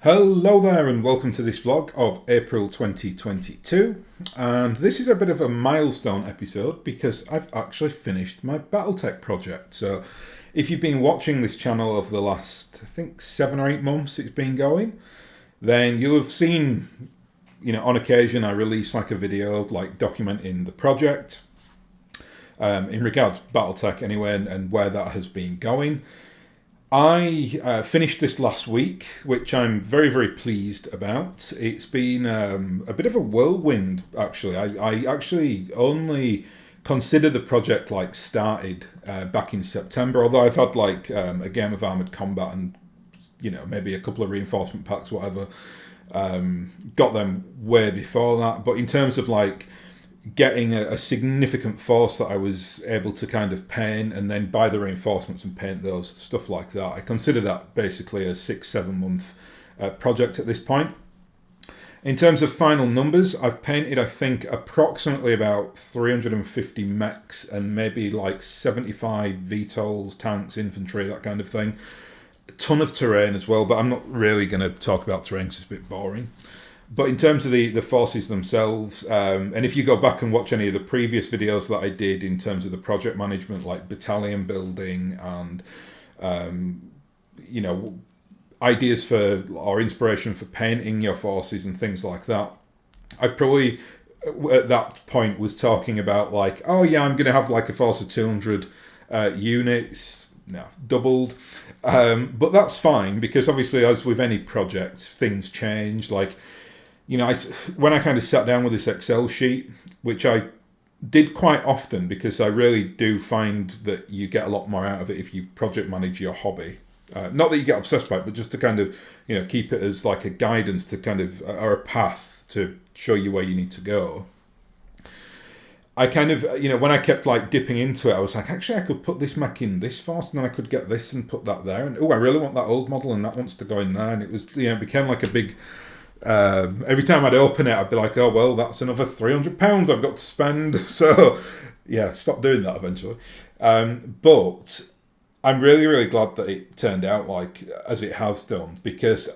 Hello there and welcome to this vlog of April 2022, and this is a bit of a milestone episode because I've actually finished my BattleTech project. So if you've been watching this channel over the last, I think 7 or 8 months it's been going, then you'll have seen, on occasion I release like a video like documenting the project in regards to BattleTech anyway, and where that has been going. I finished this last week, which I'm very, very pleased about. It's been a bit of a whirlwind, actually. I actually only consider the project like started back in September, although I've had like a game of Armoured Combat and, maybe a couple of reinforcement packs, whatever. Got them way before that. But in terms of like getting a significant force that I was able to kind of paint and then buy the reinforcements and paint those, stuff like that, I consider that basically a 6-7 month project at this point. In terms of final numbers, I've painted, I think, approximately about 350 mechs and maybe like 75 VTOLs, tanks, infantry, that kind of thing. A ton of terrain as well, but I'm not really going to talk about terrain because it's a bit boring. But in terms of the forces themselves, and if you go back and watch any of the previous videos that I did in terms of the project management, like battalion building and, ideas for or inspiration for painting your forces and things like that, I probably at that point was talking about like, oh yeah, I'm going to have like a force of 200 units, no, doubled. But that's fine because obviously, as with any project, things change. Like, when I kind of sat down with this Excel sheet, which I did quite often because I really do find that you get a lot more out of it if you project manage your hobby. Not that you get obsessed by it, but just to kind of, keep it as like a guidance to kind of, or a path to show you where you need to go. I kind of, when I kept like dipping into it, I was like, actually, I could put this mech in this force, and then I could get this and put that there. And, I really want that old model, and that wants to go in there. And it was, it became like a big... every time I'd open it, I'd be like, oh, well, that's another £300 I've got to spend. So, yeah, stop doing that eventually. But I'm really, really glad that it turned out like as it has done, because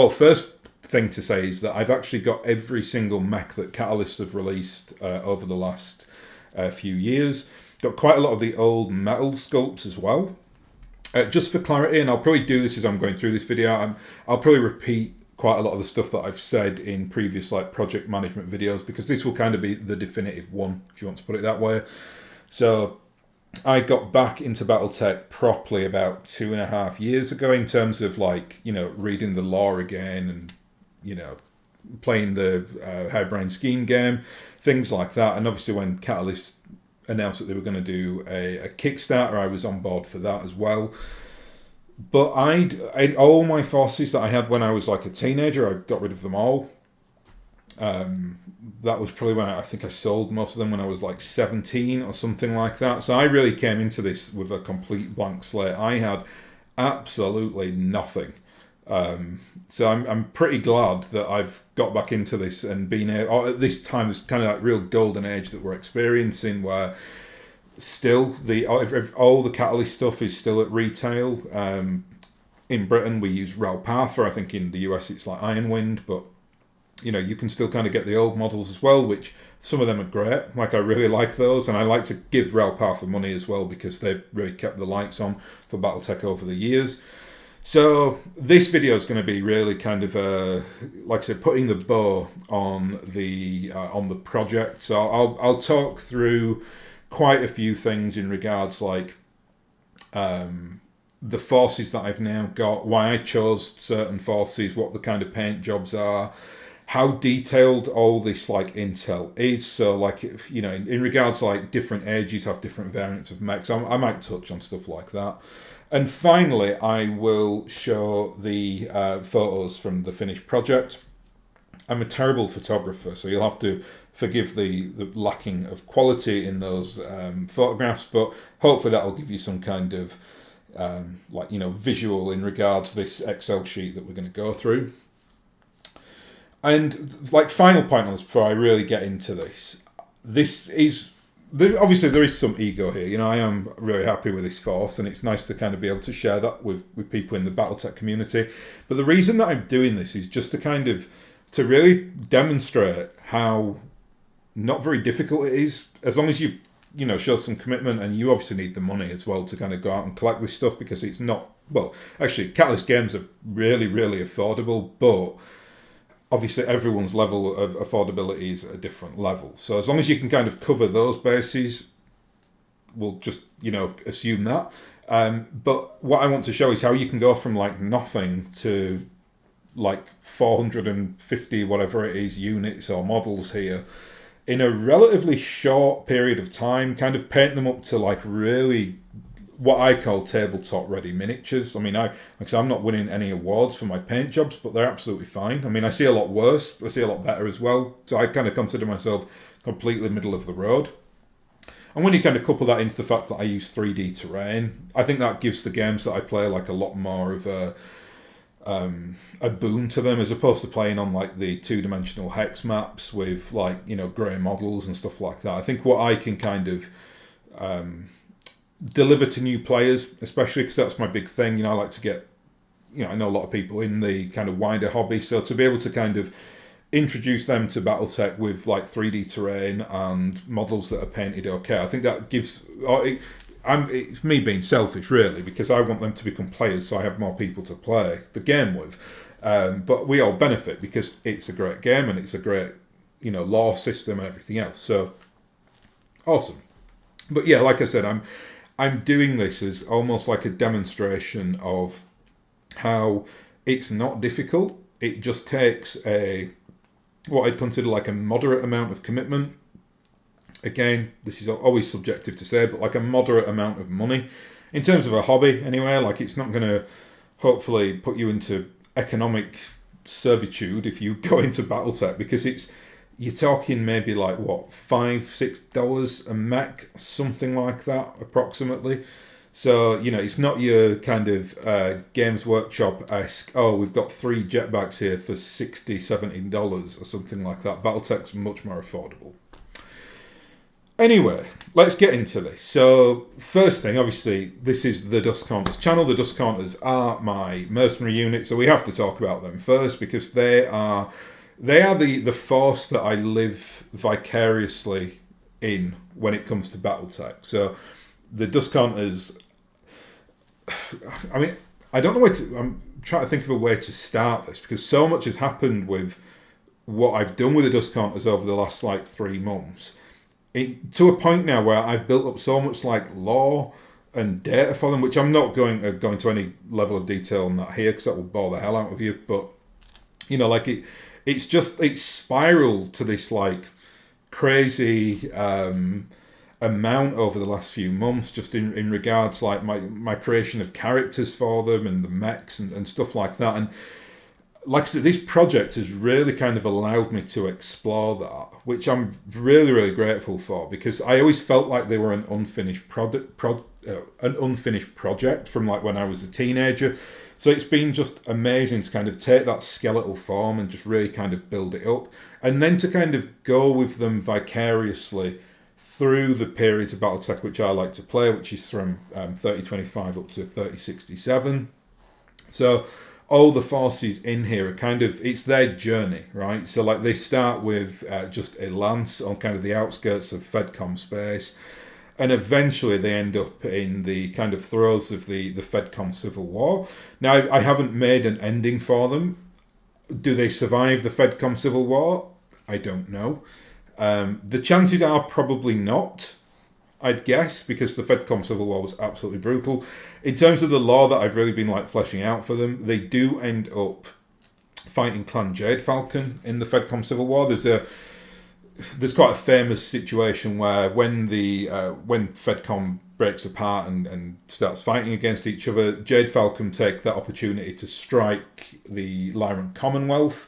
first thing to say is that I've actually got every single mech that Catalyst have released over the last few years. Got quite a lot of the old metal sculpts as well. Just for clarity, and I'll probably do this as I'm going through this video, I'll probably repeat quite a lot of the stuff that I've said in previous like project management videos, because this will kind of be the definitive one, if you want to put it that way. So I got back into BattleTech properly about 2.5 years ago in terms of like, reading the lore again and, playing the Harebrained Scheme game, things like that. And obviously when Catalyst announced that they were going to do a Kickstarter, I was on board for that as well. But I'd all my forces that I had when I was like a teenager, I got rid of them all. That was probably when I think I sold most of them when I was like 17 or something like that. So I really came into this with a complete blank slate. I had absolutely nothing. So I'm pretty glad that I've got back into this and been able, or at this time, it's kind of like real golden age that we're experiencing, where still all the Catalyst stuff is still at retail. In Britain we use Ralpatha. I think in the US it's like Ironwind, but you can still kind of get the old models as well, which some of them are great. Like I really like those, and I like to give Ralpatha money as well because they've really kept the lights on for BattleTech over the years. So this video is going to be really kind of like I said, putting the bow on the project. So I'll talk through quite a few things in regards like the forces that I've now got, why I chose certain forces, what the kind of paint jobs are, how detailed all this like intel is. So like, in regards to like different ages have different variants of mechs, I might touch on stuff like that. And finally, I will show the photos from the finished project. I'm a terrible photographer, so you'll have to forgive the lacking of quality in those photographs, but hopefully that will give you some kind of visual in regards to this Excel sheet that we're going to go through. And like final point on this before I really get into this is obviously there is some ego here. You know, I am really happy with this force, and it's nice to kind of be able to share that with people in the BattleTech community. But the reason that I'm doing this is just to kind of to really demonstrate how not very difficult it is, as long as you show some commitment, and you obviously need the money as well to kind of go out and collect this stuff, because it's not, well, actually Catalyst games are really, really affordable, but obviously everyone's level of affordability is at a different level. So as long as you can kind of cover those bases, we'll just, assume that. But what I want to show is how you can go from like nothing to like 450, whatever it is, units or models here in a relatively short period of time, kind of paint them up to like really what I call tabletop ready miniatures. I mean, I'm not winning any awards for my paint jobs, but they're absolutely fine. I mean, I see a lot worse, I see a lot better as well. So I kind of consider myself completely middle of the road. And when you kind of couple that into the fact that I use 3D terrain, I think that gives the games that I play like a lot more of a boon to them, as opposed to playing on like the two-dimensional hex maps with like, grey models and stuff like that. I think what I can kind of deliver to new players, especially because that's my big thing. I like to get, I know a lot of people in the kind of wider hobby, so to be able to kind of introduce them to BattleTech with like 3D terrain and models that are painted okay, I think that gives, it's me being selfish really, because I want them to become players so I have more people to play the game with. But we all benefit because it's a great game and it's a great, lore system and everything else. So awesome. But yeah, like I said, I'm doing this as almost like a demonstration of how it's not difficult. It just takes what I'd consider like a moderate amount of commitment. Again, this is always subjective to say, but like a moderate amount of money. In terms of a hobby, anyway, like it's not going to hopefully put you into economic servitude if you go into BattleTech, because you're talking maybe like what, $5-6 a mech, something like that, approximately. So, it's not your kind of Games Workshop-esque, we've got 3 jetpacks here for $60-70 or something like that. BattleTech's much more affordable. Anyway, let's get into this. So, first thing, obviously, this is the Dust Counters channel. The Dust Counters are my mercenary unit, so we have to talk about them first, because they are the force that I live vicariously in when it comes to BattleTech. So, the Dust Counters, I mean, I don't know I'm trying to think of a way to start this, because so much has happened with what I've done with the Dust Counters over the last like 3 months. To a point now where I've built up so much like lore and data for them, which I'm not going to any level of detail on that here, because that will bore the hell out of you. But like it's spiraled to this like crazy amount over the last few months, just in regards like my creation of characters for them and the mechs and stuff like that. And like I said, this project has really kind of allowed me to explore that, which I'm really, really grateful for, because I always felt like they were an unfinished project from like when I was a teenager. So it's been just amazing to kind of take that skeletal form and just really kind of build it up, and then to kind of go with them vicariously through the periods of BattleTech which I like to play, which is from 3025 up to 3067. So all the forces in here are kind of, it's their journey, right? So like they start with just a lance on kind of the outskirts of Fedcom space, and eventually they end up in the kind of throes of the Fedcom Civil War. Now, I haven't made an ending for them. Do they survive the Fedcom Civil War? I don't know. The chances are probably not, I'd guess, because the Fedcom Civil War was absolutely brutal. In terms of the lore that I've really been like fleshing out for them, they do end up fighting Clan Jade Falcon in the Fedcom Civil War. There's quite a famous situation where when Fedcom breaks apart and starts fighting against each other, Jade Falcon take that opportunity to strike the Lyran Commonwealth,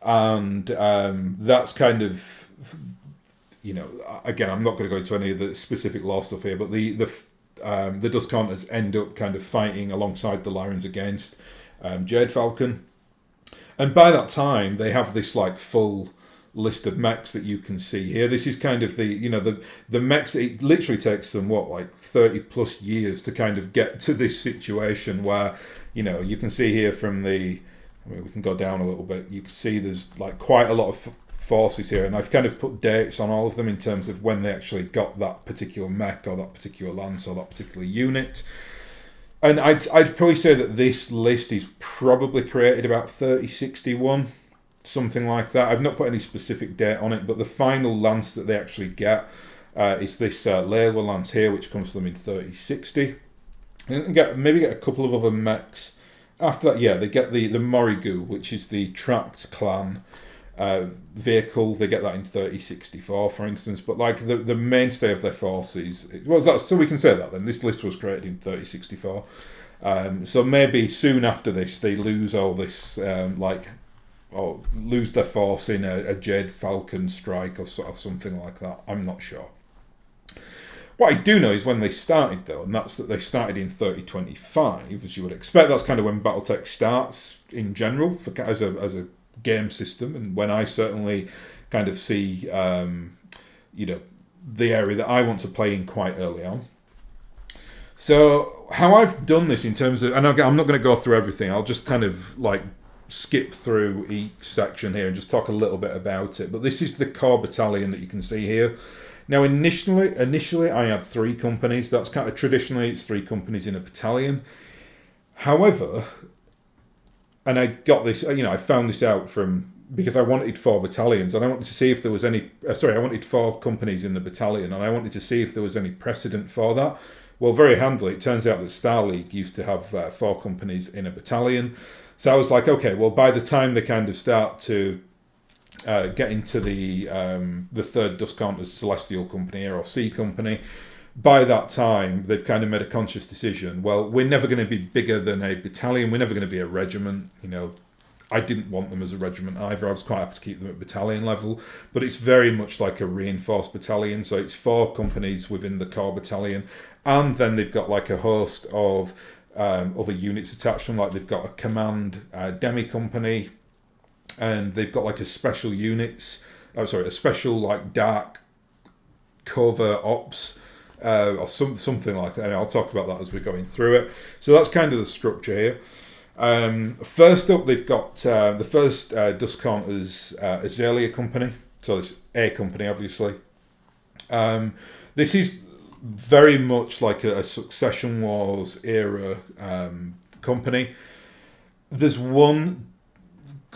and that's kind of, again, I'm not going to go into any of the specific lore stuff here, but the Dust Counters end up kind of fighting alongside the Lyrans against Jade Falcon, and by that time they have this like full list of mechs that you can see here. This is kind of the mechs. It literally takes them like 30 plus years to kind of get to this situation where you can see here from the. I mean, we can go down a little bit. You can see there's like quite a lot of forces here, and I've kind of put dates on all of them in terms of when they actually got that particular mech or that particular lance or that particular unit. And I'd probably say that this list is probably created about 3061, something like that. I've not put any specific date on it, but the final lance that they actually get is this Layla lance here, which comes to them in 3060. And maybe get a couple of other mechs. After that, they get the Morrigu, which is the tracked clan vehicle. They get that in 3064, for instance. But like the mainstay of their forces, so we can say that then. This list was created in 3064. So maybe soon after this, they lose all this, or lose their force in a Jade Falcon strike or something like that. I'm not sure. What I do know is when they started, though, and that's that they started in 3025, as you would expect. That's kind of when BattleTech starts in general as a game system, and when I certainly kind of see, the area that I want to play in quite early on. So how I've done this in terms of, and I'm not going to go through everything. I'll just kind of like skip through each section here and just talk a little bit about it. But this is the core battalion that you can see here. Now, initially, I had 3 companies. That's kind of traditionally, it's 3 companies in a battalion. However, and I got this, I found this out because I wanted 4 battalions, and I wanted to see if there was any. I wanted 4 companies in the battalion, and I wanted to see if there was any precedent for that. Well, very handily, it turns out that Star League used to have 4 companies in a battalion. So I was like, okay, well, by the time they kind of start to get into the 3rd Dust Counter's Celestial Company or C Company, by that time they've kind of made a conscious decision. Well, we're never going to be bigger than a battalion. We're never going to be a regiment. I didn't want them as a regiment either. I was quite happy to keep them at battalion level, but it's very much like a reinforced battalion. So it's 4 companies within the core battalion, and then they've got like a host of other units attached to them. Like they've got a command demi company. And they've got like a special like dark cover ops or something like that. And I'll talk about that as we're going through it. So that's kind of the structure here. First up, they've got the first Dust Counters Azalea Company. So it's A Company, obviously. This is very much like a Succession Wars era company. There's one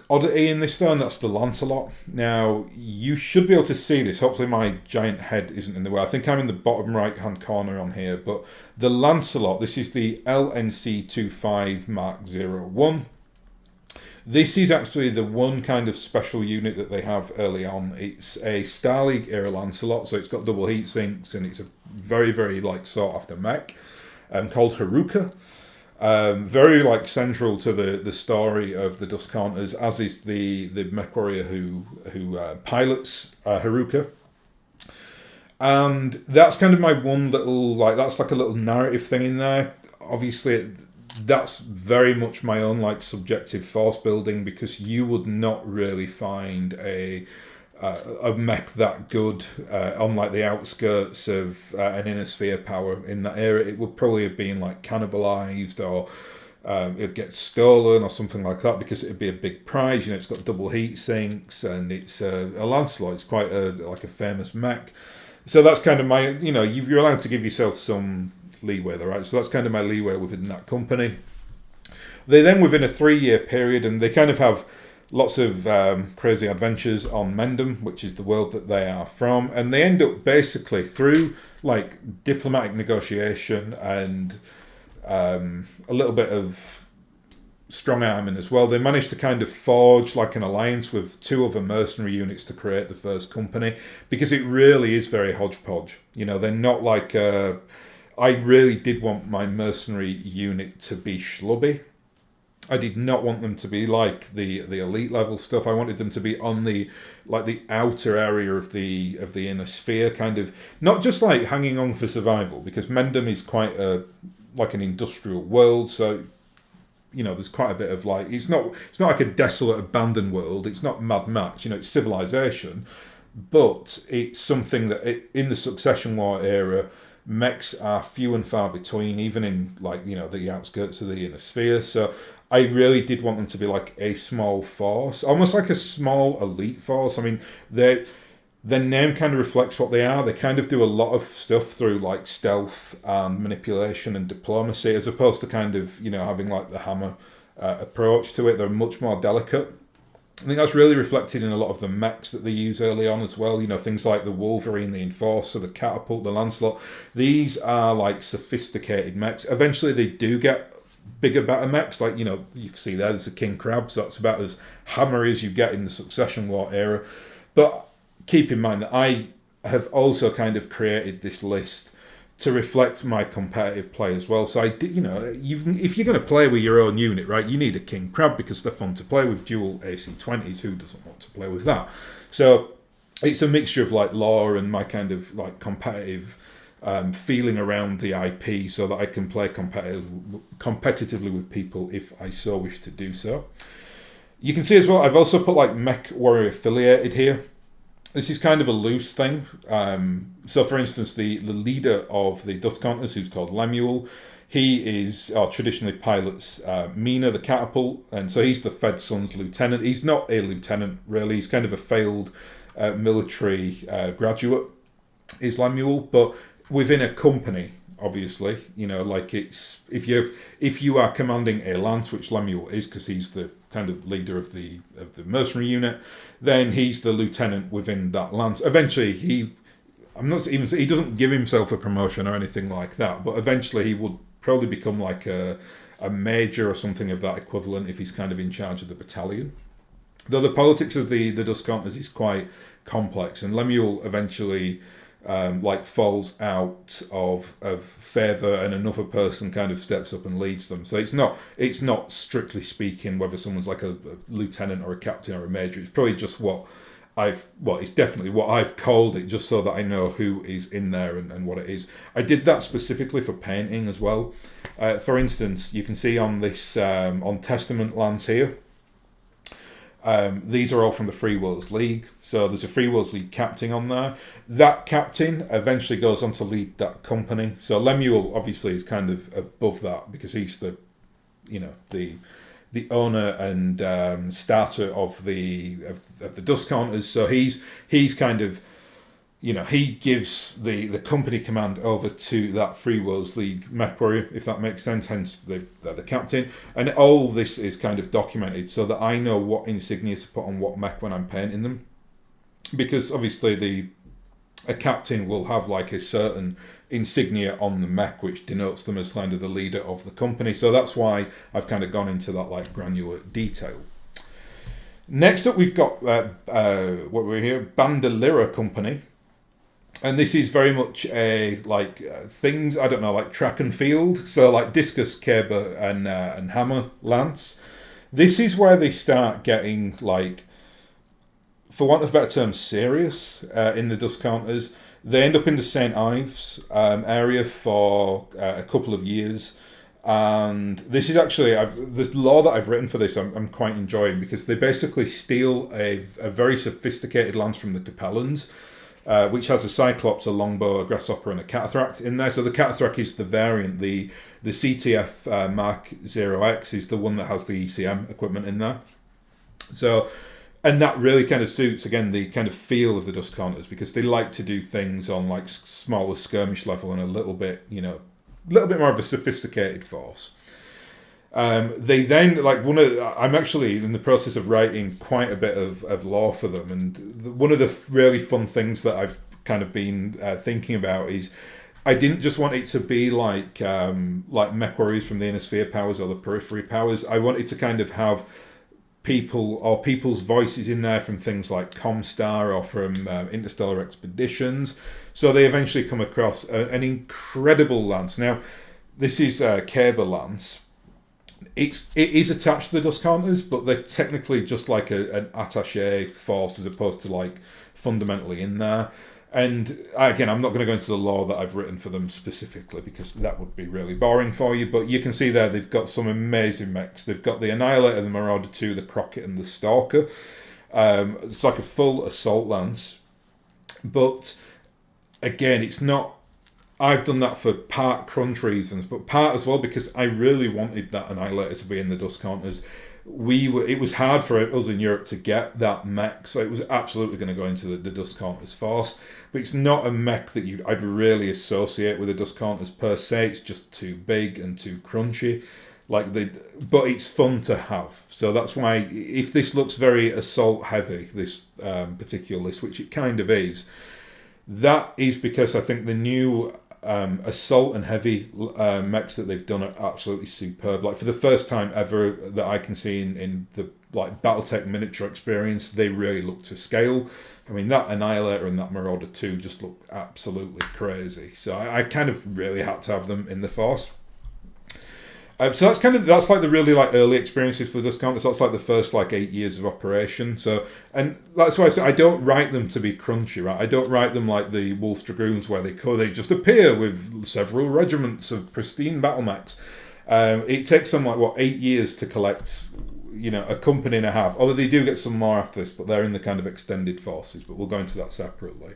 oddity in this though, and that's the Lancelot. Now, you should be able to see this. Hopefully my giant head isn't in the way. I think I'm in the bottom right hand corner on here, but the Lancelot, this is the LNC-25 Mark 01. This is actually the one kind of special unit that they have early on. It's a Star League era Lancelot, so it's got double heat sinks, and it's a very, very like sought after mech called Haruka. Very like central to the story of the Dust Counters, as is the mech warrior who pilots Haruka. And that's kind of my one little, that's like a little narrative thing in there. Obviously, that's very much my own like subjective force building, because you would not really find a mech that good on like the outskirts of an inner sphere power in that era. It would probably have been like cannibalized, or it'd get stolen or something like that, because it'd be a big prize. It's got double heat sinks, and it's a Lancelot. It's quite a famous mech. So that's kind of my, you're allowed to give yourself some leeway there, right? So that's kind of my leeway within that company. They then, within a 3-year period, and they kind of have lots of crazy adventures on Mendham, which is the world that they are from, and they end up basically through like diplomatic negotiation and a little bit of strong arming as well. They managed to kind of forge like an alliance with 2 other mercenary units to create the first company, because it really is very hodgepodge. They're not like I really did want my mercenary unit to be schlubby. I did not want them to be like the elite level stuff. I wanted them to be on the outer area of the inner sphere, kind of not just like hanging on for survival, because Mendham is quite an industrial world, so there's quite a bit of like, it's not like a desolate, abandoned world. It's not Mad Max, it's civilization, but it's something that in the Succession War era, mechs are few and far between, even in like the outskirts of the inner sphere. So I really did want them to be like a small force, almost like a small elite force. I mean, their name kind of reflects what they are. They kind of do a lot of stuff through like stealth and manipulation and diplomacy, as opposed to kind of having like the hammer approach to it. They're much more delicate. I think that's really reflected in a lot of the mechs that they use early on as well. Things like the Wolverine, the Enforcer, the Catapult, the Lancelot. These are like sophisticated mechs. Eventually they do get bigger, better mechs. Like, you can see there's the King Crab, so that's about as hammery as you get in the Succession War era. But keep in mind that I have also kind of created this list to reflect my competitive play as well. So I did, if you're going to play with your own unit, right, you need a King Crab because they're fun to play with. Dual AC-20s, who doesn't want to play with that? So it's a mixture of like lore and my kind of like competitive feeling around the IP, so that I can play competitively with people if I so wish to do so. You can see as well, I've also put like Mech Warrior affiliated here. This is kind of a loose thing. So, for instance, the leader of the Dust Counters, who's called Lemuel, he traditionally pilots Mina, the Catapult, and so he's the Fed Son's lieutenant. He's not a lieutenant, really. He's kind of a failed military graduate, is Lemuel, but within a company, obviously, like it's if you are commanding a lance, which Lemuel is, because he's the kind of leader of the mercenary unit, then he's the lieutenant within that lance. Eventually, he doesn't give himself a promotion or anything like that, but eventually he would probably become like a major or something of that equivalent if he's kind of in charge of the battalion. Though the politics of the Dust Counters is quite complex, and Lemuel eventually falls out of favour, and another person kind of steps up and leads them. So it's not strictly speaking whether someone's like a lieutenant or a captain or a major. It's probably just it's definitely what I've called it, just so that I know who is in there and what it is. I did that specifically for painting as well. For instance, you can see on this on Testament Lance here, these are all from the Free Worlds League. So there's a Free Worlds League captain on there. That captain eventually goes on to lead that company. So Lemuel obviously is kind of above that because he's the owner and starter of the Dust Counters. So he's kind of, he gives the company command over to that Free Worlds League Mech Warrior, if that makes sense, hence they're the captain. And all this is kind of documented so that I know what insignia to put on what mech when I'm painting them. Because obviously a captain will have like a certain insignia on the mech which denotes them as kind of the leader of the company. So that's why I've kind of gone into that like granular detail. Next up we've got what we're here, Bandolera Company. And this is very much a things, I don't know, like track and field. So like discus, caber, and hammer lance. This is where they start getting like, for want of a better term, serious in the Dust Counters. They end up in the St. Ives area for a couple of years. And this is actually, the lore that I've written for this, I'm quite enjoying, because they basically steal a very sophisticated lance from the Capellans, which has a Cyclops, a Longbow, a Grasshopper, and a Catathract in there. So the Catathract is the variant. The CTF Mark 0X is the one that has the ECM equipment in there. So, and that really kind of suits, again, the kind of feel of the Dust Counters, because they like to do things on like smaller skirmish level and a little bit more of a sophisticated force. They then, I'm actually in the process of writing quite a bit of lore for them, and one of the really fun things that I've kind of been thinking about is I didn't just want it to be like mech warriors from the Inner Sphere powers or the Periphery powers. I wanted to kind of have people's voices in there from things like Comstar or from Interstellar Expeditions. So they eventually come across an incredible lance. Now, this is Caber Lance. It is attached to the Dust Counters, but they're technically just like an attaché force as opposed to like fundamentally in there. And again, I'm not going to go into the lore that I've written for them specifically because that would be really boring for you. But you can see there they've got some amazing mechs. They've got the Annihilator, the Marauder 2, the Crocket, and the Stalker. It's like a full assault lance. But again, it's not. I've done that for part crunch reasons, but part as well because I really wanted that Annihilator to be in the Dust Counters. It was hard for us in Europe to get that mech, so it was absolutely going to go into the Dust Counters force. But it's not a mech that I'd really associate with the Dust Counters per se. It's just too big and too crunchy. But it's fun to have. So that's why, if this looks very assault heavy, this particular list, which it kind of is, that is because I think the new assault and heavy mechs that they've done are absolutely superb. Like, for the first time ever that I can see in the BattleTech miniature experience, they really look to scale. I mean, that Annihilator and that Marauder 2 just look absolutely crazy. So I kind of really had to have them in the force. So that's like the really early experiences for the Dust Counters. That's like the first 8 years of operation. So, and that's why I say I don't write them to be crunchy, right? I don't write them like the Wolf's Dragoons where they just appear with several regiments of pristine battle mechs. It takes them 8 years to collect, a company and a half. Although they do get some more after this, but they're in the kind of extended forces. But we'll go into that separately.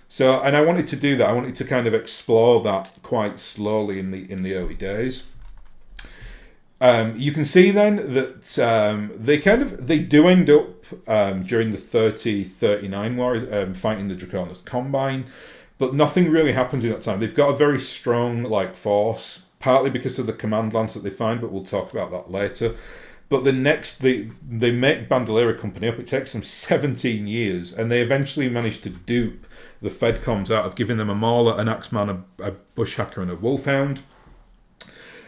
So, and I wanted to do that. I wanted to kind of explore that quite slowly in the early days. You can see then that they do end up during the 30-39 war fighting the Draconis Combine, but nothing really happens in that time. They've got a very strong force, partly because of the command lance that they find, but we'll talk about that later. But the next, they make Bandolier Company up. It takes them 17 years, and they eventually manage to dupe the Fedcoms out of giving them a Mauler, an Axeman, a Bushhacker, and a Wolfhound.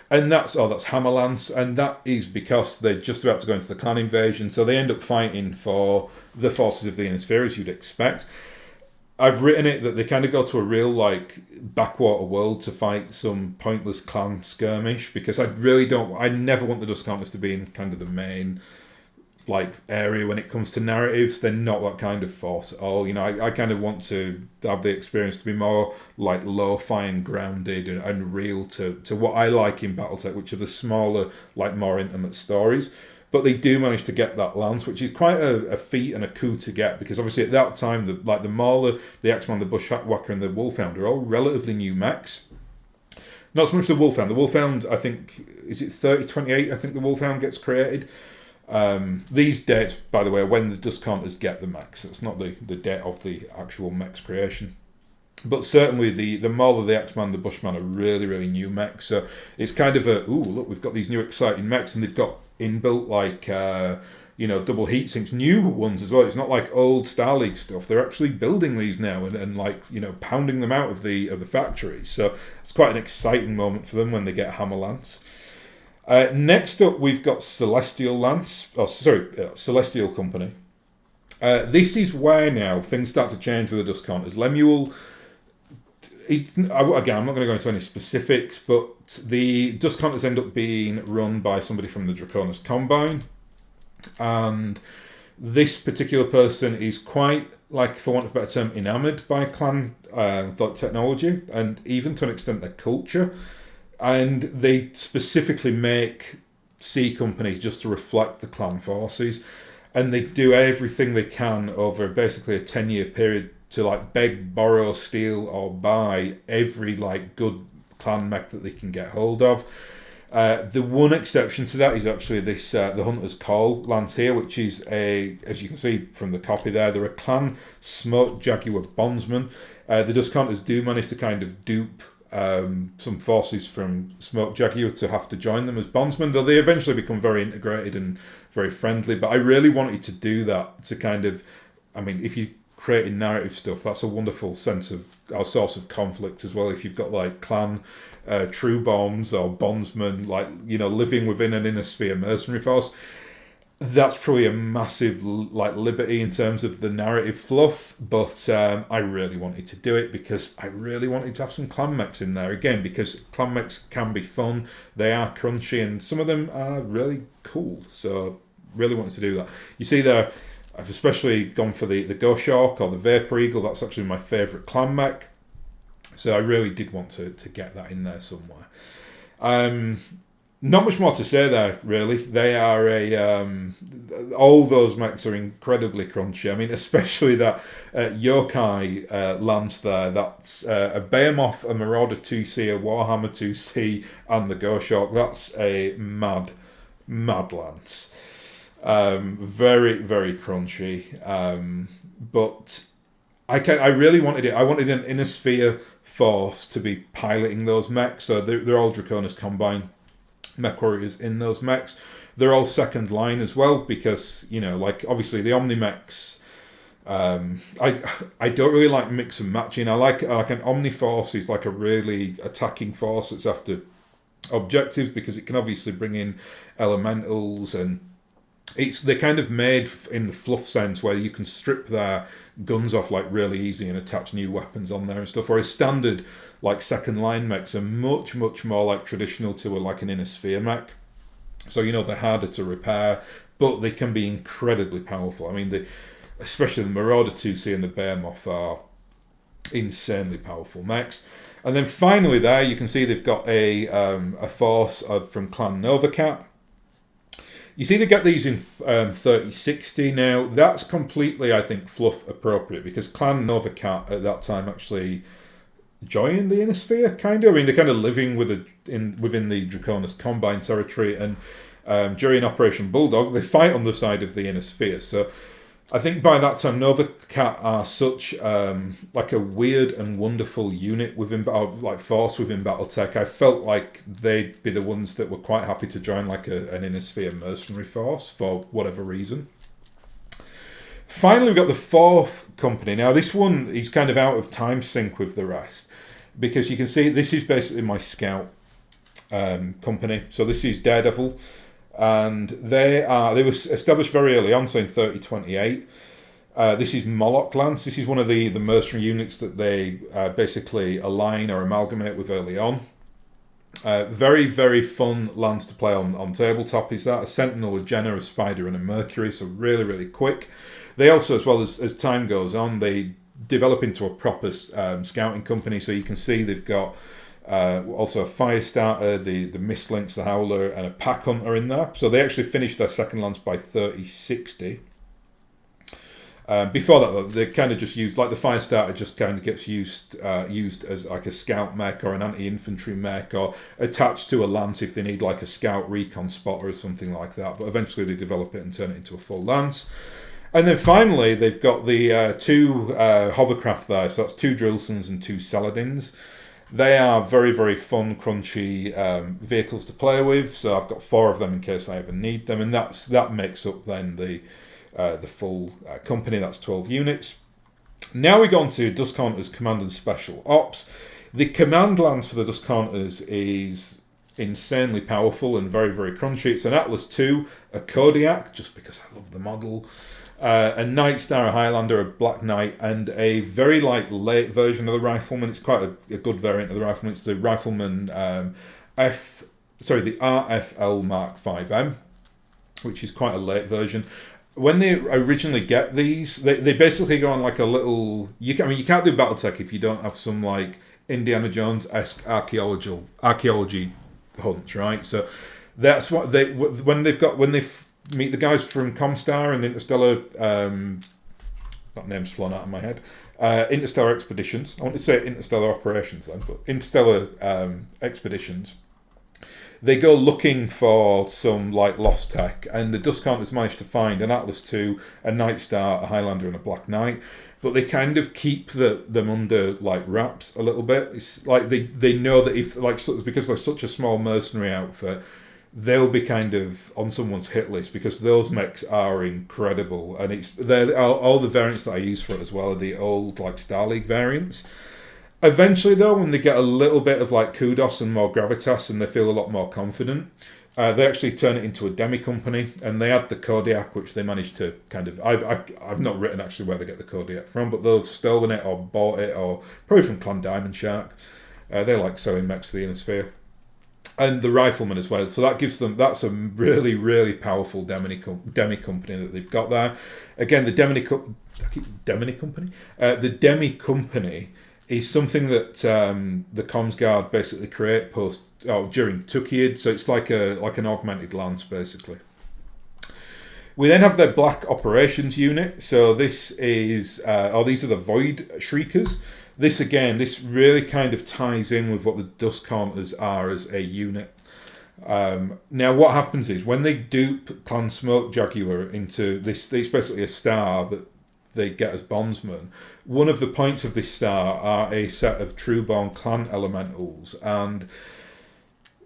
And that's Hammerlance, and that is because they're just about to go into the clan invasion, so they end up fighting for the forces of the Innisphere, as you'd expect. I've written it that they kind of go to a real backwater world to fight some pointless clan skirmish, because I never want the Dust Counters to be in kind of the main area when it comes to narratives. They're not that kind of force at all. I kind of want to have the experience to be more lo-fi and grounded and real to what I like in BattleTech, which are the smaller, more intimate stories. But they do manage to get that lance, which is quite a feat and a coup to get, because obviously at that time, the Mauler, the Axeman, the Bushwhacker, and the Wolfhound are all relatively new mechs. Not so much the Wolfhound. The Wolfhound, I think, is it 3028? I think the Wolfhound gets created. These dates, by the way, are when the Dust Counters get the mechs. It's not the date of the actual mechs creation. But certainly the Mauler, the Axeman, the Bushman are really, really new mechs. So it's kind of look, we've got these new exciting mechs, and they've got inbuilt double heat sinks, new ones as well. It's not like old Star League stuff. They're actually building these now and pounding them out of the factories. So it's quite an exciting moment for them when they get Hammerlance. Next up, we've got Celestial Company. This is where now things start to change with the Dust Counters. Lemuel, again, I'm not going to go into any specifics, but the Dust Counters end up being run by somebody from the Draconis Combine. And this particular person is quite, for want of a better term, enamoured by clan technology, and even to an extent their culture. And they specifically make C Company just to reflect the clan forces, and they do everything they can over basically a 10-year period to beg, borrow, steal, or buy every good clan mech that they can get hold of. The one exception to that is actually this the Hunter's Call lance here, which is as you can see from the copy there, they're a clan Smoke Jaguar bondsman. The Dust Counters do manage to kind of dupe some forces from Smoke Jaguar to have to join them as bondsmen, though they eventually become very integrated and very friendly. But I really wanted to do that to kind of, if you creating narrative stuff, that's a wonderful source of conflict as well. If you've got clan true bombs or bondsmen living within an Innisphere mercenary force, that's probably a massive liberty in terms of the narrative fluff, but I really wanted to do it because I really wanted to have some clan mechs in there again, because clan mechs can be fun, they are crunchy, and some of them are really cool, so really wanted to do that. You see there, I've especially gone for the Goshawk or the Vapor Eagle. That's actually my favourite clan mech. So I really did want to get that in there somewhere. Not much more to say there, really. They are all those mechs are incredibly crunchy. I mean, especially that Yokai lance there. That's a Behemoth, a Marauder 2C, a Warhammer 2C, and the Goshawk. That's a mad lance. Very, very crunchy. But I really wanted it. I wanted an Inner Sphere force to be piloting those mechs. So they're all Draconis Combine mech warriors in those mechs. They're all second line as well because, like obviously the Omni-mechs, I don't really like mix and matching. I like an Omniforce is like a really attacking force that's after objectives because it can obviously bring in elementals, and they're kind of made in the fluff sense where you can strip their guns off like really easy and attach new weapons on there and stuff, whereas standard like second line mechs are much more like traditional to like an Inner Sphere mech. So they're harder to repair, but they can be incredibly powerful. I mean, especially the Marauder 2C and the Behemoth are insanely powerful mechs. And then finally there you can see they've got a force from Clan Novacat. You see they get these in 3060. Now, that's completely, I think, fluff appropriate because Clan Novacat at that time actually joined the Inner Sphere, kind of. I mean, they're kind of living within the Draconis Combine territory, and during Operation Bulldog, they fight on the side of the Inner Sphere. So I think by that time, Novacat are such like a weird and wonderful unit like force within BattleTech. I felt like they'd be the ones that were quite happy to join like an Inner Sphere mercenary force for whatever reason. Finally, we've got the fourth company. Now, this one is kind of out of time sync with the rest because you can see this is basically my scout company. So this is Daredevil. And they were established very early on, so in 3028. This is Moloch Lance. This is one of the mercenary units that they basically align or amalgamate with early on. Very, very fun lance to play on tabletop. Is that a Sentinel, a Jenna, a Spider, and a Mercury? So really, really quick. They also, as well as time goes on, they develop into a proper scouting company. So you can see they've got also a Firestarter, the Mistlinks, the Howler, and a Pack Hunter in there. So they actually finished their second lance by 3060. Before that, though, they kind of just used, like the Firestarter just kind of gets used as like a scout mech or an anti-infantry mech, or attached to a lance if they need like a scout recon spotter or something like that. But eventually they develop it and turn it into a full lance. And then finally, they've got the two hovercraft there. So that's two Drillsons and two Saladins. They are very, very fun, crunchy vehicles to play with. So I've got 4 of them in case I ever need them. And that makes up then the full company. That's 12 units. Now we go on to Dusk Hunters Command and Special Ops. The command lance for the Dusk Hunters is insanely powerful and very, very crunchy. It's an Atlas II, a Kodiak, just because I love the model, a Night Star, a Highlander, a Black Knight, and a very late version of the Rifleman. It's quite a good variant of the Rifleman. It's the Rifleman the RFL Mark 5M, which is quite a late version. When they originally get these, they basically go on like a little. You can't do BattleTech if you don't have some like Indiana Jones-esque archaeology hunts, right? So that's what when they meet the guys from Comstar and Interstellar. That name's flown out of my head. Interstellar Expeditions. I want to say Interstellar Operations then, but Interstellar Expeditions. They go looking for some like lost tech, and the Dusk Hunters managed to find an Atlas II, a Night Star, a Highlander, and a Black Knight. But they kind of keep them under like wraps a little bit. It's like they know that if because they're such a small mercenary outfit, they'll be kind of on someone's hit list because those mechs are incredible, and they're all the variants that I use for it as well are the old like Star League variants. Eventually, though, when they get a little bit of like kudos and more gravitas and they feel a lot more confident, they actually turn it into a demi-company, and they add the Kodiak, which they managed to kind of... I've not written actually where they get the Kodiak from, but they've stolen it or bought it, or probably from Clan Diamond Shark. They like selling mechs to the Inner Sphere. and the riflemen as well. So that gives them, that's a really, really powerful demi company that they've got there. Again, the demi company is something that the Comms Guard basically create during Tukid. So it's like an augmented lance basically. We then have the Black Operations Unit. So this is, these are the Void Shriekers. This really kind of ties in with what the Dust Counters are as a unit. Now what happens is when they dupe Clan Smoke Jaguar into this, it's basically a star that they get as bondsmen. One of the points of this star are a set of Trueborn clan elementals, and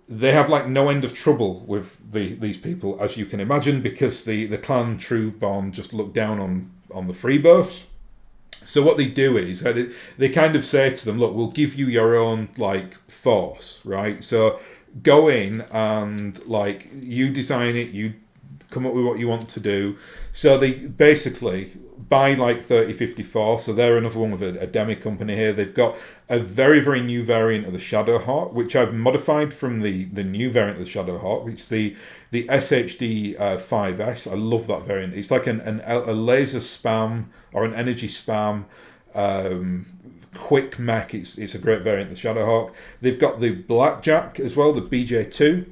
they have like no end of trouble with these people, as you can imagine, because the clan Trueborn just look down on the freebirths. So what they do is they kind of say to them, look, we'll give you your own like force, right? So go in and like you design it, you come up with what you want to do. So they basically buy like 3054. So they're another one with a demi company here. They've got a very, very new variant of the Shadowhawk, which I've modified from the new variant of the Shadowhawk. It's the SHD 5S. I love that variant. It's like a laser spam or an energy spam quick mech. It's a great variant of the Shadowhawk. They've got the Blackjack as well, the BJ2.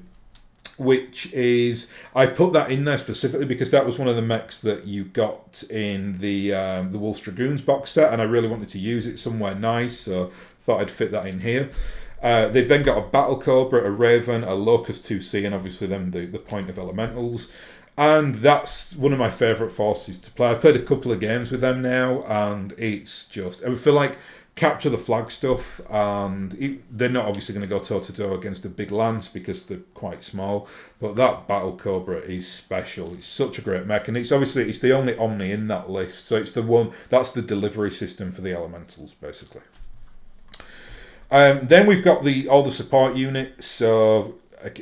Which is, I put that in there specifically because that was one of the mechs that you got in the Wolf's Dragoons box set, and I really wanted to use it somewhere nice, so thought I'd fit that in here. They've then got a Battle Cobra, a Raven, a Locust 2C, and obviously then the Point of Elementals. And that's one of my favourite forces to play. I've played a couple of games with them now, and it's just, I feel like capture the flag stuff, and they're not obviously going to go toe-to-toe against a big lance because they're quite small, but that Battle Cobra is special. It's such a great mech, and it's the only Omni in that list, so it's the one that's the delivery system for the elementals basically. Then we've got all the support units. So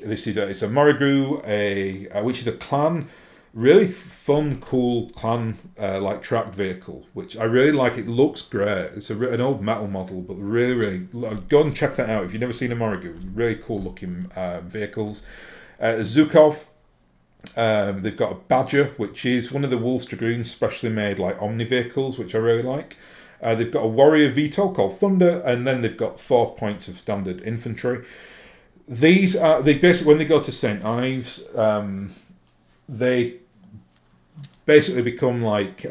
this is it's a Morrigu, which is a clan. Really fun, cool clan like tracked vehicle, which I really like. It looks great. It's an old metal model, but really, really go and check that out if you've never seen a Morrigu. Really cool looking vehicles. Zukov. They've got a Badger, which is one of the Wolf's Dragoons specially made like Omni vehicles, which I really like. They've got a Warrior VTOL called Thunder, and then they've got 4 points of standard infantry. They basically, when they go to St. Ives, they basically become like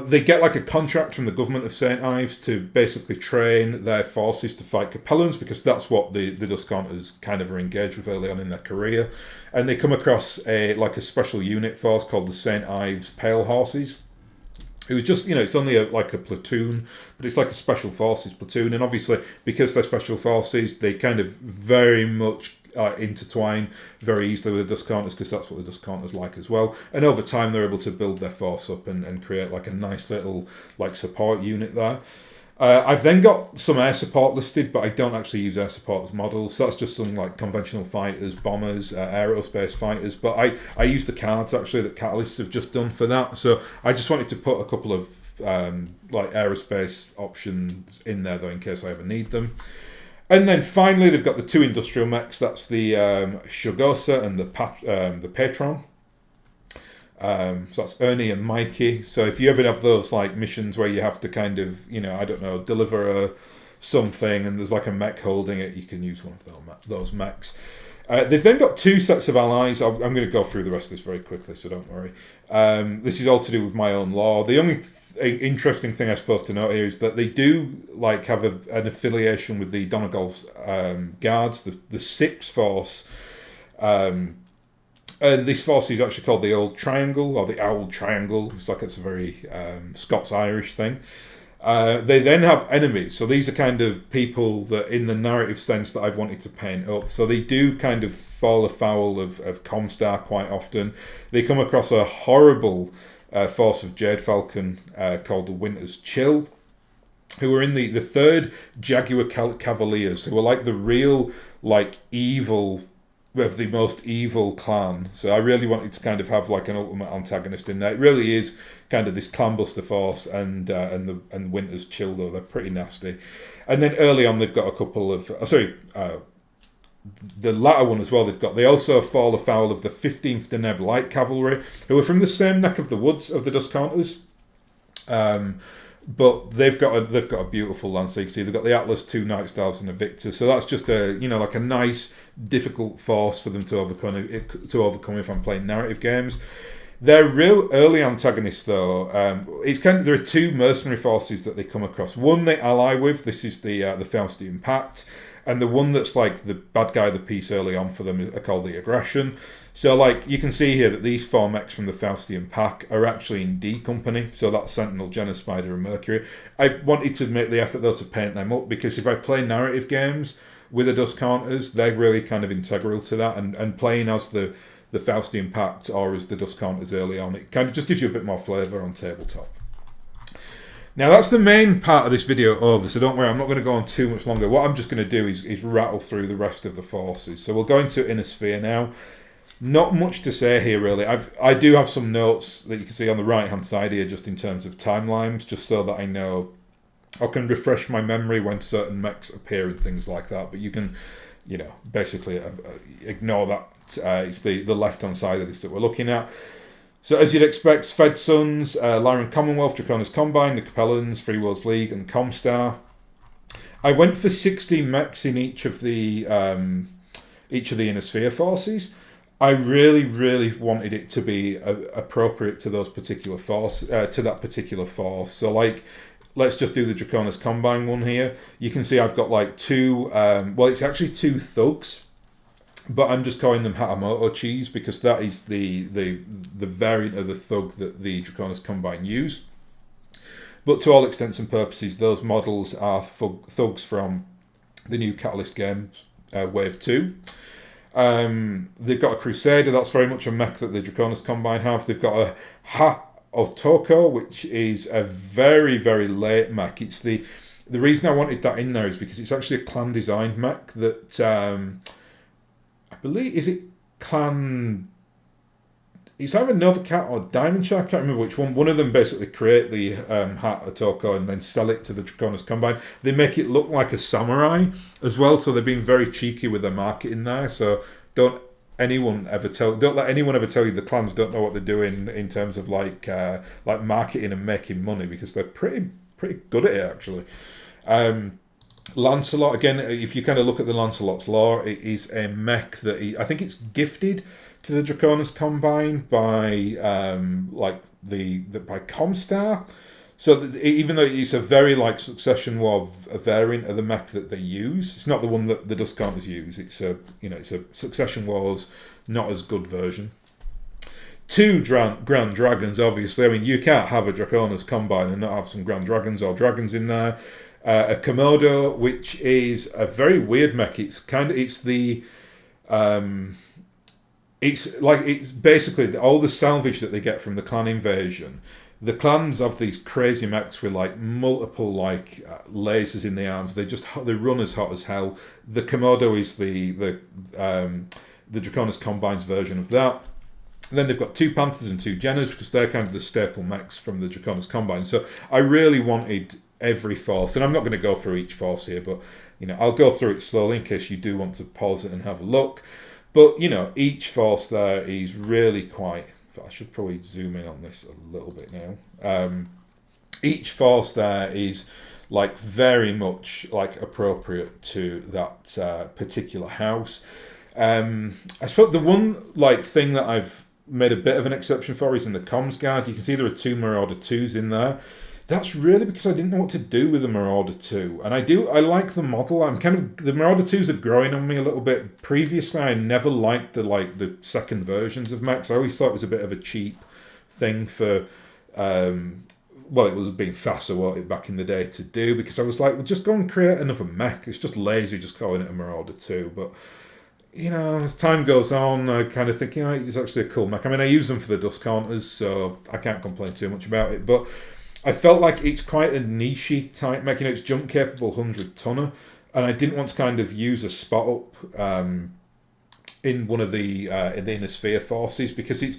they get like a contract from the government of St. Ives to basically train their forces to fight Capellans, because that's what the Dust Counters kind of are engaged with early on in their career. And they come across a special unit force called the St. Ives Pale Horses. It was just, it's only like a platoon, but it's like a special forces platoon. And obviously, because they're special forces, they kind of very much intertwine very easily with the Dust Counters, because that's what the Dust Counters like as well. And over time, they're able to build their force up and create like a nice little like support unit there. I've then got some air support listed, but I don't actually use air support as models. So that's just some like conventional fighters, bombers, aerospace fighters. But I use the cards actually that Catalysts have just done for that. So I just wanted to put a couple of like aerospace options in there though, in case I ever need them. And then finally, they've got the 2 industrial mechs. That's the Shogosa and the Patron. So that's Ernie and Mikey. So if you ever have those like missions where you have to kind of, I don't know, deliver something and there's like a mech holding it, you can use one of those mechs. They've then got 2 sets of allies. I'm going to go through the rest of this very quickly, so don't worry. This is all to do with my own lore. The only interesting thing I suppose to note here is that they do like have an affiliation with the Donegal's guards, the 6th force. And this force is actually called the Old Triangle, or the Owl Triangle. It's a very Scots-Irish thing. They then have enemies. So these are kind of people that, in the narrative sense that I've wanted to paint up. So they do kind of fall afoul of Comstar quite often. They come across a horrible force of Jade Falcon called the Winter's Chill, who are in the 3rd Jaguar Cavaliers, who are like the real like evil of the most evil clan. So I really wanted to kind of have like an ultimate antagonist in there. It really is kind of this clanbuster force, and the Winter's Chill though, they're pretty nasty. And then early on they've got a couple of the latter one as well, they also fall afoul of the 15th Deneb Light Cavalry, who are from the same neck of the woods of the Dust Counters. But they've got a beautiful lance. So you can see they've got the Atlas, 2 Night Stars, and a Victor. So that's just a like a nice, difficult force for them to overcome if I'm playing narrative games. They're real early antagonists, though. There are 2 mercenary forces that they come across. One they ally with. This is the Faustian Pact, and the one that's like the bad guy of the piece early on for them are called the Aggression. So, like, you can see here that these 4 mechs from the Faustian Pack are actually in D Company. So that's Sentinel, Genospider, and Mercury. I wanted to make the effort, though, to paint them up, because if I play narrative games with the Dust Counters, they're really kind of integral to that. And playing as the Faustian Pact or as the Dust Counters early on, it kind of just gives you a bit more flavour on tabletop. Now, that's the main part of this video over, so don't worry, I'm not going to go on too much longer. What I'm just going to do is rattle through the rest of the forces. So we'll go into Inner Sphere now. Not much to say here, really. I do have some notes that you can see on the right-hand side here, just in terms of timelines, just so that I know, I can refresh my memory when certain mechs appear and things like that. But you can, basically ignore that. It's the left-hand side of this that we're looking at. So as you'd expect, Fed Suns, Lyran Commonwealth, Draconis Combine, the Capellans, Free Worlds League, and Comstar. I went for 16 mechs in each of the Inner Sphere forces. I really, really wanted it to be appropriate to those particular to that particular force. So, like, let's just do the Draconis Combine one here. You can see I've got like 2. It's actually 2 thugs, but I'm just calling them Hatamoto Cheese because that is the variant of the thug that the Draconis Combine use. But to all intents and purposes, those models are thugs from the new Catalyst games, Wave 2. They've got a Crusader, that's very much a mech that the Draconis Combine have. They've got a Ha-Otoko, which is a very, very late mech. It's the reason I wanted that in there is because it's actually a clan designed mech that I believe, is it clan, it's either Nova Cat or Diamond Shark, I can't remember which one. One of them basically create the Hat-Otoko and then sell it to the Draconis Combine. They make it look like a samurai as well, so they're being very cheeky with their marketing there. So don't let anyone ever tell you the clans don't know what they're doing in terms of like marketing and making money, because they're pretty good at it actually. Lancelot, again, if you kind of look at the Lancelot's lore, it is a mech that I think it's gifted to the Draconis Combine by by Comstar. So even though it's a very Succession War variant of the mech that they use, it's not the one that the Dust Counters use. It's a Succession Wars not as good version. 2 Grand Dragons, obviously. I mean, you can't have a Draconis Combine and not have some Grand Dragons or Dragons in there. A Komodo, which is a very weird mech. It's basically all the salvage that they get from the clan invasion. The clans have these crazy mechs with multiple lasers in the arms. They run as hot as hell. The Komodo is the Draconis Combine's version of that. And then they've got 2 Panthers and 2 Jennas because they're kind of the staple mechs from the Draconis Combine. So I really wanted every force, and I'm not going to go through each force here, but I'll go through it slowly in case you do want to pause it and have a look. But each force there is really quite. I should probably zoom in on this a little bit now. Each force there is very much appropriate to that particular house. I suppose the one thing that I've made a bit of an exception for is in the comms guard. You can see there are 2 Marauder 2s in there. That's really because I didn't know what to do with the Marauder 2. And I like the model. The Marauder 2s are growing on me a little bit. Previously, I never liked the second versions of mechs. I always thought it was a bit of a cheap thing for, it was being faster, back in the day to do, because I was like, well, just go and create another mech. It's just lazy just calling it a Marauder 2. But, as time goes on, I kind of think, it's actually a cool mech. I mean, I use them for the Dust Counters, so I can't complain too much about it. But I felt like it's quite a niche type mech. It's jump capable 100 tonner, and I didn't want to kind of use a spot up in one of the Inner Sphere forces, because it's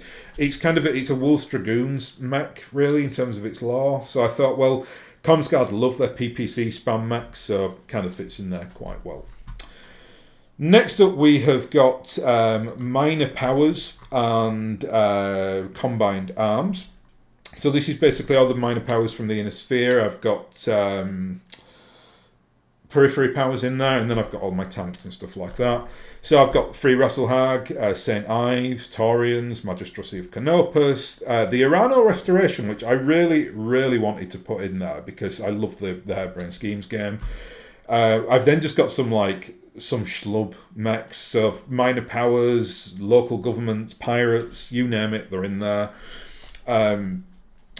a Wolves Dragoons mech really in terms of its lore. So I thought, well, Comsguard love their PPC spam mechs, so it kind of fits in there quite well. Next up, we have got minor powers and combined arms. So this is basically all the minor powers from the inner sphere. I've got periphery powers in there, and then I've got all my tanks and stuff like that. So I've got Free Rasselhag, St. Ives, Taurians, Magistracy of Canopus, the Urano Restoration, which I really, really wanted to put in there because I love the Hairbrain Schemes game. I've then just got some schlub mechs, so minor powers, local governments, pirates, you name it, they're in there.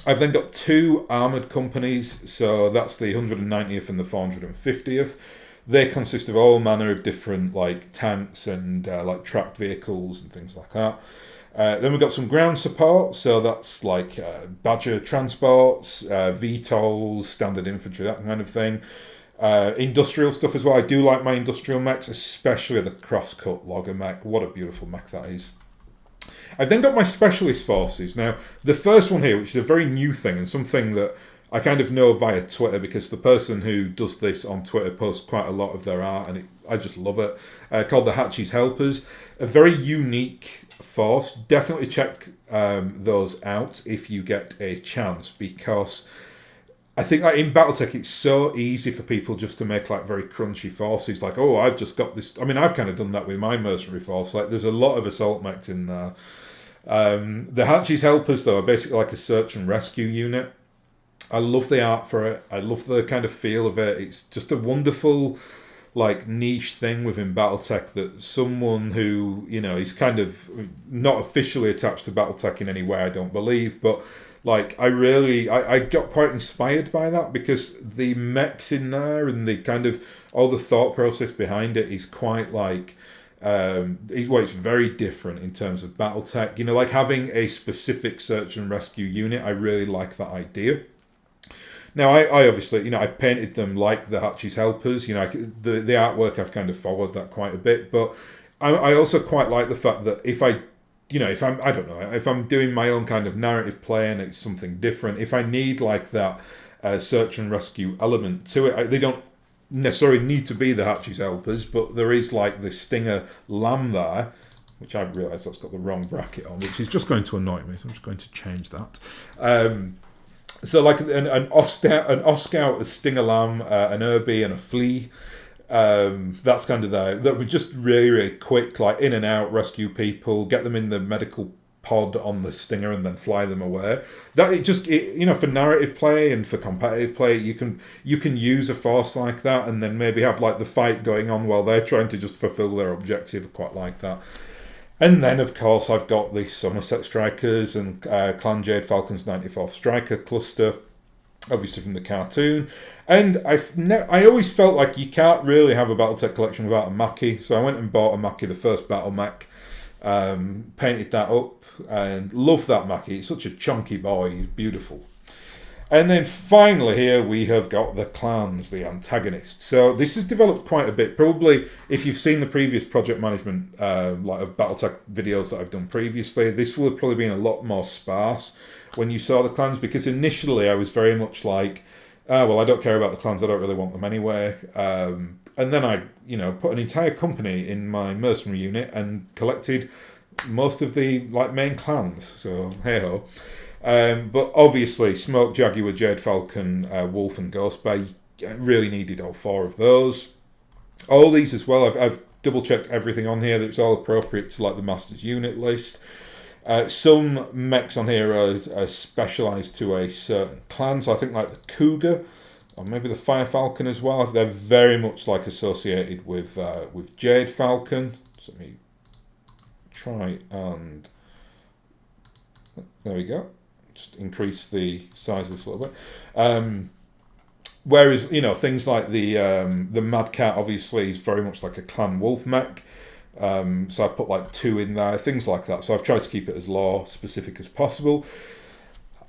I've then got 2 armoured companies, so that's the 190th and the 450th. They consist of all manner of different tanks and tracked vehicles and things like that. Then we've got some ground support, so that's Badger transports, VTOLs, standard infantry, that kind of thing. Industrial stuff as well. I do like my industrial mechs, especially the crosscut logger mech. What a beautiful mech that is. I've then got my specialist forces. Now, the first one here, which is a very new thing and something that I kind of know via Twitter because the person who does this on Twitter posts quite a lot of their art and I just love it, called the Hatchie's Helpers. A very unique force. Definitely check those out if you get a chance because I think in BattleTech it's so easy for people just to make very crunchy forces. I've just got this. I mean, I've kind of done that with my mercenary force. There's a lot of assault mechs in there. The Hatchie's Helpers, though, are basically like a search and rescue unit. I love the art for it. I love the kind of feel of it. It's just a wonderful, niche thing within BattleTech that someone who, is kind of not officially attached to BattleTech in any way, I don't believe, but I got quite inspired by that because the mechs in there and the kind of all the thought process behind it is quite it's very different in terms of BattleTech. Having a specific search and rescue unit, I really like that idea. Now, I obviously, I've painted them like the Hatchie's Helpers. The artwork, I've kind of followed that quite a bit, but I also quite like the fact that if I'm doing my own kind of narrative play and it's something different, if I need that search and rescue element to it, they don't necessarily need to be the Hatchie's Helpers, but there is the Stinger Lamb there, which I've realised that's got the wrong bracket on, which is just going to annoy me, so I'm just going to change that. So an Oscout, a Stinger Lamb, an Irby and a Flea. That's kind of there. That were just really, really quick, in and out, rescue people, get them in the medical pod on the Stinger and then fly them away. For narrative play and for competitive play, you can use a force like that and then maybe have the fight going on while they're trying to just fulfill their objective. I quite like that. And then, of course, I've got the Somerset Strikers and Clan Jade Falcon's 94th Striker cluster, obviously from the cartoon. And I always felt you can't really have a BattleTech collection without a Mackie, so I went and bought a Mackie, the first battle mech, painted that up, and love that Mackie. It's such a chunky boy, he's beautiful. And then finally here we have got the clans, the antagonists. So this has developed quite a bit. Probably if you've seen the previous project management of BattleTech videos that I've done previously, this will have probably been a lot more sparse when you saw the clans, because initially I was very much I don't care about the clans, I don't really want them anyway. And then I, put an entire company in my mercenary unit and collected most of the main clans. So hey ho. But obviously, Smoke, Jaguar, Jade Falcon, Wolf, and Ghostbay really needed all 4 of those. All these as well. I've double checked everything on here that it's all appropriate to the Masters unit list. Some mechs on here are specialised to a certain clan, so I think the Cougar or maybe the Fire Falcon as well. They're very much associated with Jade Falcon. So let me try and there we go. Just increase the size of this a little bit. Whereas things like the Mad Cat obviously is very much like a Clan Wolf mech. So I put 2 in there, things like that. So I've tried to keep it as lore specific as possible.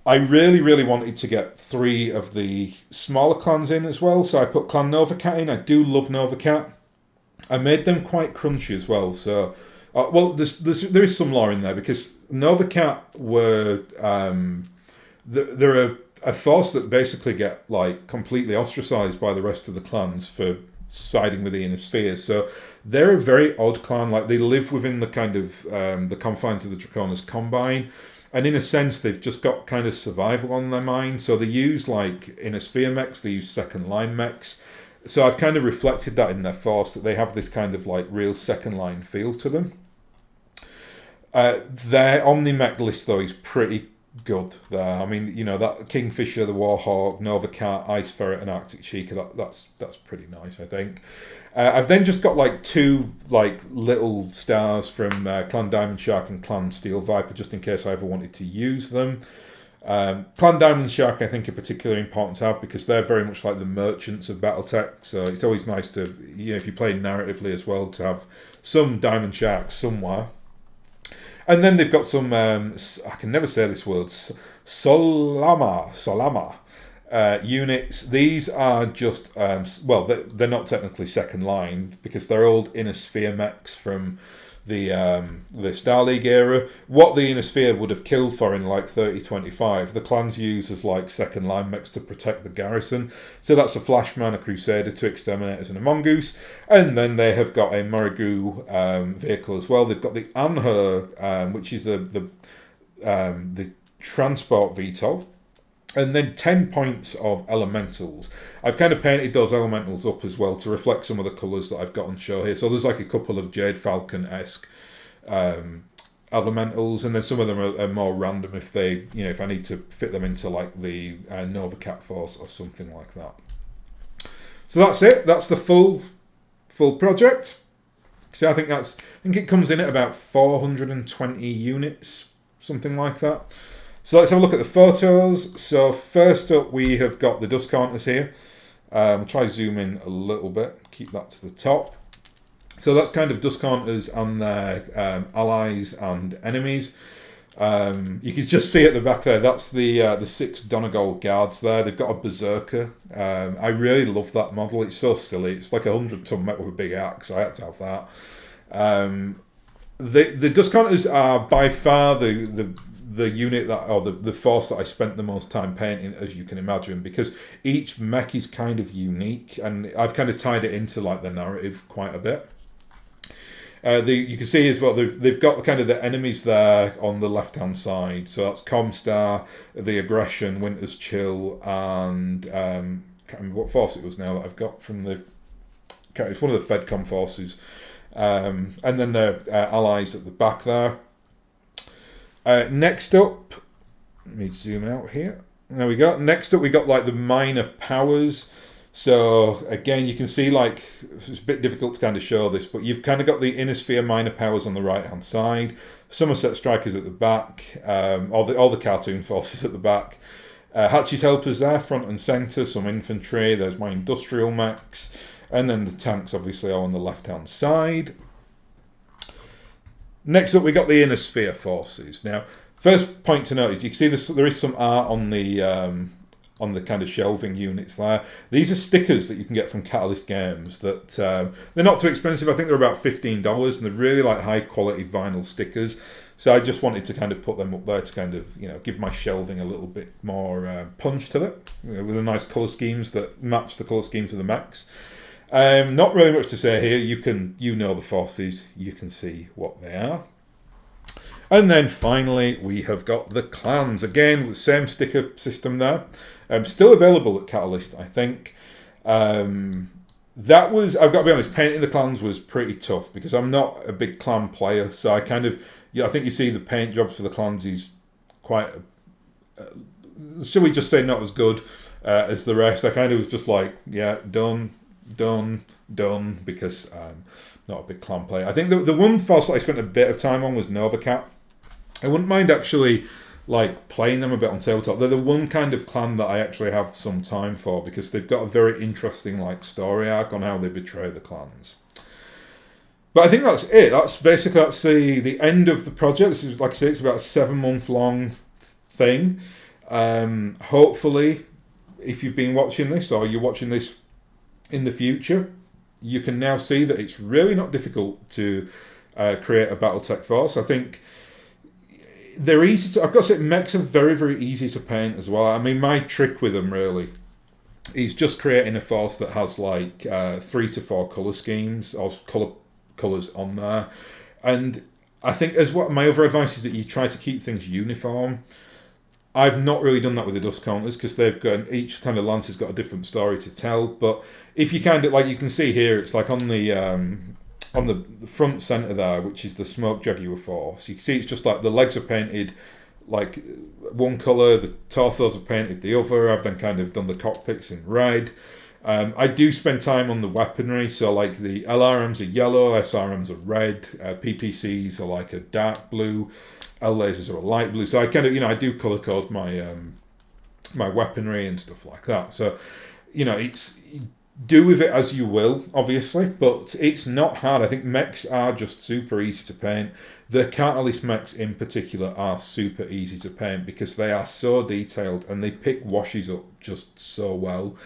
I really, really wanted to get 3 of the smaller clans in as well. So I put Clan Nova Cat in. I do love Nova Cat. I made them quite crunchy as well. So, there is some lore in there because Nova Cat were they're a force that basically get completely ostracised by the rest of the clans for siding with the Inner Sphere. So they're a very odd clan. Like, they live within the kind of the confines of the Draconis Combine, and in a sense they've just got kind of survival on their mind. So they use like Inner Sphere mechs, they use second line mechs. So I've kind of reflected that in their force, that they have this kind of like real second line feel to them. Their Omni-Mech list though is pretty good there. I mean, you know, that Kingfisher, the Warhawk, Nova Cat, Ice Ferret and Arctic Sheikah, that's pretty nice, I think. I've then just got like two like little stars from Clan Diamond Shark and Clan Steel Viper, just in case I ever wanted to use them. Clan Diamond Shark I think are particularly important to have because they're very much like the merchants of BattleTech, so it's always nice to, you know, if you play narratively as well, to have some Diamond Sharks somewhere. And then they've got some, I can never say this word, Salama units. These are just, well, they're not technically second line because they're old Inner Sphere mechs from the Star League era. What the Inner Sphere would have killed for in like 3025, the clans use as like second line mechs to protect the garrison. So that's a Flashman, a Crusader, two Exterminators and a Mongoose. And then they have got a Morrigu vehicle as well. They've got the Anher, which is the transport VTOL. And then 10 points of elementals. I've kind of painted those elementals up as well to reflect some of the colours that I've got on show here. So there's like a couple of Jade Falcon-esque elementals, and then some of them are more random if they, you know, if I need to fit them into like the Nova Cat Force or something like that. So that's it. That's the full project. So I think it comes in at about 420 units, something like that. So let's have a look at the photos. So first up, we have got the dust counters here. I'll try to zoom in a little bit, keep that to the top. So that's kind of dust counters and their allies and enemies. You can just see at the back there, that's the 6 Donegal guards there. They've got a Berserker. I really love that model. It's so silly. It's like a 100-ton mech with a big axe. I had to have that. The dust counters are by far the unit that, or the force that I spent the most time painting, as you can imagine, because each mech is kind of unique, and I've kind of tied it into like the narrative quite a bit. You can see as well, they've got kind of the enemies there on the left hand side. So that's Comstar, the Aggression, Winter's Chill, and can't remember what force it was now that I've got from the. It's one of the FedCom forces, and then the allies at the back there. Next up, let me zoom out here. There we go. Next up, we got like the minor powers. So again, you can see like it's a bit difficult to kind of show this, but you've kind of got the Inner Sphere minor powers on the right hand side, Somerset Strikers at the back, all the cartoon forces at the back. Hatch's Helpers there, front and centre, some infantry. There's my industrial mechs, and then the tanks obviously all on the left hand side. Next up, we got the Inner Sphere forces. Now, first point to note is you can see there is some art on the kind of shelving units there. These are stickers that you can get from Catalyst Games. That they're not too expensive. I think they're about $15, and they're really like high quality vinyl stickers. So I just wanted to kind of put them up there to kind of, you know, give my shelving a little bit more punch to it, you know, with the nice colour schemes that match the colour schemes of the mechs. Not really much to say here. You know the forces. You can see what they are. And then finally, we have got the clans. Again, with the same sticker system there. Still available at Catalyst, I think. That was, I've got to be honest, painting the clans was pretty tough because I'm not a big clan player. So I kind of, I think you see the paint jobs for the clans is quite, should we just say not as good as the rest. I kind of was just like, yeah, done, because I'm not a big clan player. I think the one force that I spent a bit of time on was Nova Cat. I wouldn't mind actually like playing them a bit on tabletop. They're the one kind of clan that I actually have some time for because they've got a very interesting like story arc on how they betray the clans. But I think that's it. That's the end of the project. This is, like I say, it's about a 7-month long thing. Hopefully, if you've been watching this or you're watching this in the future, you can now see that it's really not difficult to create a BattleTech force. I think they're easy to. I've got to say, mechs are very, very easy to paint as well. I mean, my trick with them really he's just creating a force that has like 3 to 4 colour schemes or colours on there. And I think as what my other advice is that you try to keep things uniform. I've not really done that with the dust counters because they've got each kind of lance has got a different story to tell. But if you kind of like you can see here, it's like on the front center there, which is the Smoke Jaguar force. You can see it's just like the legs are painted like one color, the torsos are painted the other. I've then kind of done the cockpits in red. I do spend time on the weaponry, so like the LRMs are yellow, SRMs are red, PPCs are like a dark blue. L lasers are a light blue, so I kind of I do color code my my weaponry and stuff like that. So it's do with it as you will, obviously, but it's not hard. I think mechs are just super easy to paint. The Catalyst mechs in particular are super easy to paint because they are so detailed and they pick washes up just so well.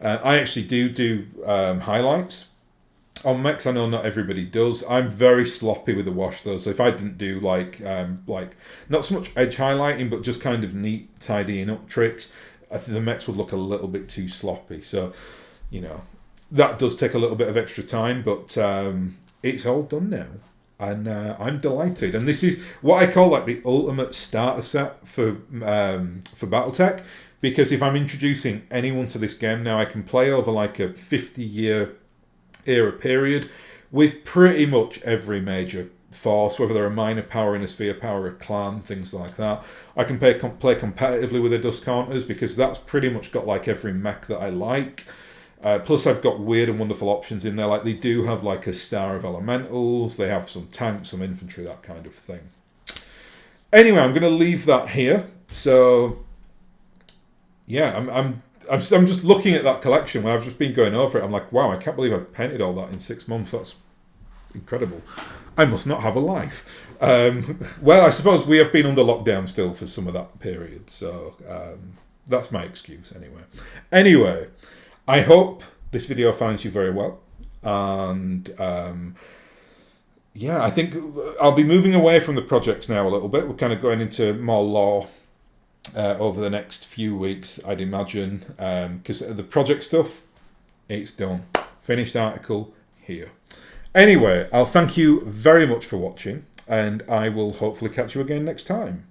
I actually do highlights on mechs. I know not everybody does. I'm very sloppy with the wash though, so if I didn't do like not so much edge highlighting but just kind of neat tidying up tricks, I think the mechs would look a little bit too sloppy. So that does take a little bit of extra time, but it's all done now and I'm delighted. And this is what I call like the ultimate starter set for BattleTech, because if I'm introducing anyone to this game now, I can play over like a 50-year era period with pretty much every major force, whether they're a minor power, in a sphere power, a clan, things like that. I can play competitively with the dust counters because that's pretty much got like every mech that I like. Plus I've got weird and wonderful options in there, like they do have like a star of elementals, they have some tanks, some infantry, that kind of thing. Anyway, I'm going to leave that here. So yeah, I'm just looking at that collection when I've just been going over it. I'm like, wow, I can't believe I painted all that in 6 months. That's incredible. I must not have a life. Well, I suppose we have been under lockdown still for some of that period. So that's my excuse anyway. Anyway, I hope this video finds you very well. And yeah, I think I'll be moving away from the projects now a little bit. We're kind of going into more lore over the next few weeks, I'd imagine, because the project stuff, it's done. Finished article here. Anyway, I'll thank you very much for watching, and I will hopefully catch you again next time.